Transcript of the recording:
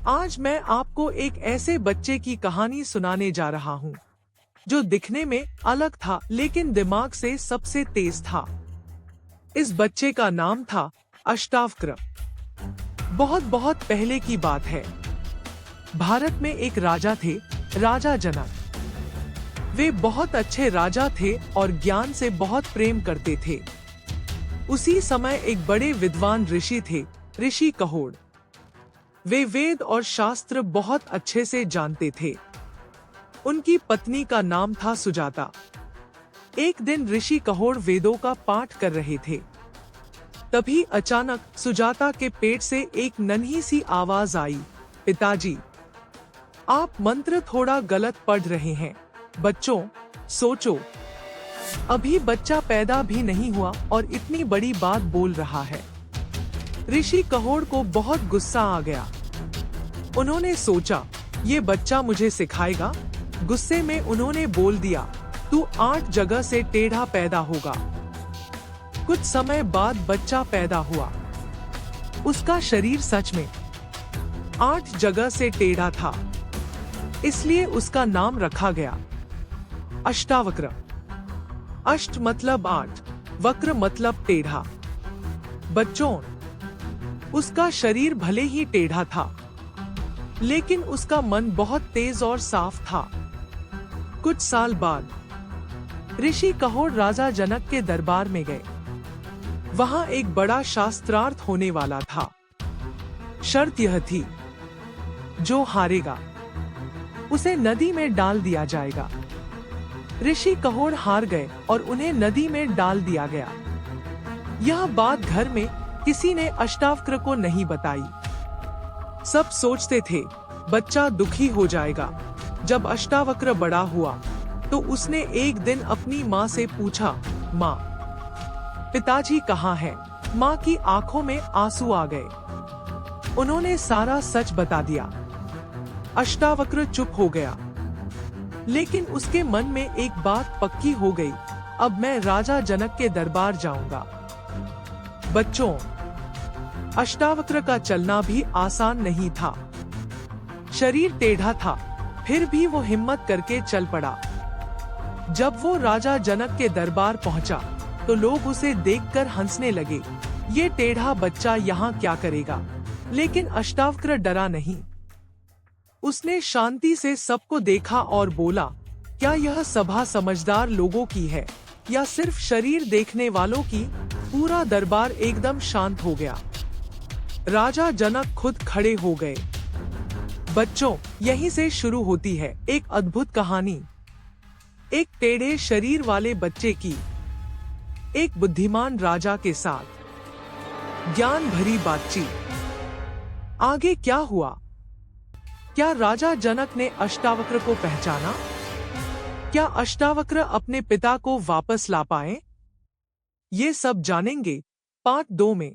आज मैं आपको एक ऐसे बच्चे की कहानी सुनाने जा रहा हूँ जो दिखने में अलग था लेकिन दिमाग से सबसे तेज था। इस बच्चे का नाम था अष्टावक्र। बहुत बहुत पहले की बात है। भारत में एक राजा थे, राजा जनक। वे बहुत अच्छे राजा थे और ज्ञान से बहुत प्रेम करते थे। उसी समय एक बड़े विद्वान ऋषि थे, ऋषि कहोड़। वे वेद और शास्त्र बहुत अच्छे से जानते थे। उनकी पत्नी का नाम था सुजाता। एक दिन ऋषि कहोड़ वेदों का पाठ कर रहे थे। तभी अचानक सुजाता के पेट से एक नन्ही सी आवाज आई, पिताजी, आप मंत्र थोड़ा गलत पढ़ रहे हैं। बच्चों, सोचो, अभी बच्चा पैदा भी नहीं हुआ और इतनी बड़ी बात बोल रहा है। ऋषि कहोड़ को बहुत गुस्सा आ गया। उन्होंने सोचा, ये बच्चा मुझे सिखाएगा। गुस्से में उन्होंने बोल दिया, तू 8 जगह से टेढ़ा पैदा होगा। कुछ समय बाद बच्चा पैदा हुआ। उसका शरीर सच में 8 जगह से टेढ़ा था, इसलिए उसका नाम रखा गया अष्टावक्र। अष्ट मतलब 8, वक्र मतलब टेढ़ा। बच्चों, उसका शरीर भले ही टेढ़ा था, लेकिन उसका मन बहुत तेज और साफ था। कुछ साल बाद ऋषि कहोड़ राजा जनक के दरबार में गए। वहां एक बड़ा शास्त्रार्थ होने वाला था। शर्त यह थी, जो हारेगा उसे नदी में डाल दिया जाएगा। ऋषि कहोड़ हार गए और उन्हें नदी में डाल दिया गया। यह बात घर में किसी ने अष्टावक्र को नहीं बताई। सब सोचते थे बच्चा दुखी हो जाएगा। जब अष्टावक्र बड़ा हुआ तो उसने एक दिन अपनी माँ से पूछा, माँ, पिताजी कहाँ हैं? माँ की आंखों में आंसू आ गए। उन्होंने सारा सच बता दिया। अष्टावक्र चुप हो गया, लेकिन उसके मन में एक बात पक्की हो गई, अब मैं राजा जनक के दरबार जाऊंगा। बच्चों, अष्टावक्र का चलना भी आसान नहीं था। शरीर टेढ़ा था, फिर भी वो हिम्मत करके चल पड़ा। जब वो राजा जनक के दरबार पहुंचा, तो लोग उसे देखकर हंसने लगे। ये टेढ़ा बच्चा यहाँ क्या करेगा? लेकिन अष्टावक्र डरा नहीं। उसने शांति से सबको देखा और बोला, क्या यह सभा समझदार लोगों की है या सिर्फ शरीर देखने वालों की? पूरा दरबार एकदम शांत हो गया। राजा जनक खुद खड़े हो गए। बच्चों, यहीं से शुरू होती है एक अद्भुत कहानी। एक टेढ़े शरीर वाले बच्चे की एक बुद्धिमान राजा के साथ ज्ञान भरी बातचीत। आगे क्या हुआ? क्या राजा जनक ने अष्टावक्र को पहचाना? क्या अष्टावक्र अपने पिता को वापस ला पाए? ये सब जानेंगे पार्ट 2 में।